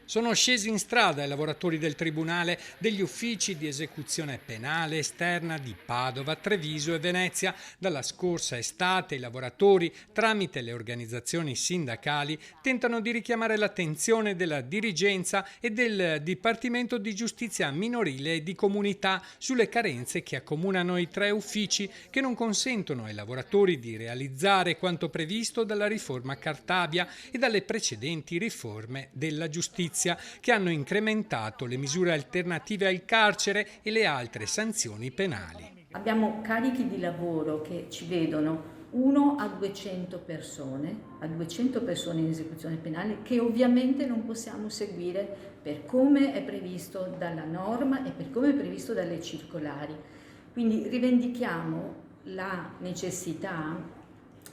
Sono scesi in strada i lavoratori del Tribunale degli uffici di esecuzione penale esterna di Padova, Treviso e Venezia. Dalla scorsa estate i lavoratori, tramite le organizzazioni sindacali, tentano di richiamare l'attenzione della dirigenza e del Dipartimento di Giustizia minorile e di comunità sulle carenze che accomunano i tre uffici che non consentono ai lavoratori di realizzare quanto previsto dalla riforma Cartabia e dalle precedenti riforme della giustizia, che hanno incrementato le misure alternative al carcere e le altre sanzioni penali. Abbiamo carichi di lavoro che ci vedono 1 a 200 persone, in esecuzione penale, che ovviamente non possiamo seguire per come è previsto dalla norma e per come è previsto dalle circolari. Quindi rivendichiamo la necessità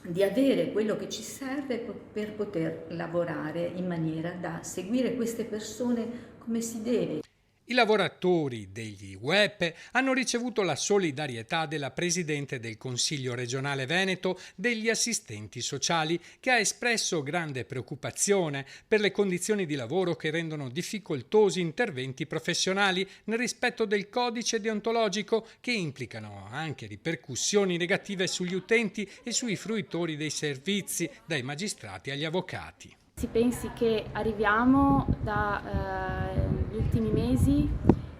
di avere quello che ci serve per poter lavorare in maniera da seguire queste persone come si deve. I lavoratori degli UEP hanno ricevuto la solidarietà della Presidente del Consiglio regionale Veneto, degli assistenti sociali, che ha espresso grande preoccupazione per le condizioni di lavoro che rendono difficoltosi interventi professionali nel rispetto del codice deontologico, che implicano anche ripercussioni negative sugli utenti e sui fruitori dei servizi, dai magistrati agli avvocati. Si pensi che arriviamo dagli ultimi mesi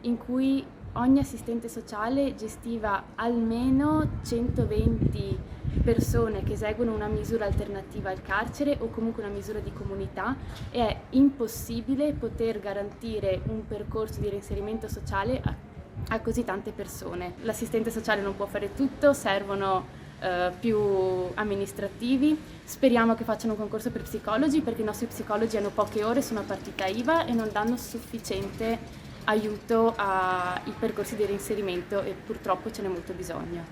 in cui ogni assistente sociale gestiva almeno 120 persone che eseguono una misura alternativa al carcere o comunque una misura di comunità, e è impossibile poter garantire un percorso di reinserimento sociale a così tante persone. L'assistente sociale non può fare tutto, servono più amministrativi. Speriamo che facciano un concorso per psicologi, perché i nostri psicologi hanno poche ore, sono a partita IVA e non danno sufficiente aiuto ai percorsi di reinserimento, e purtroppo ce n'è molto bisogno.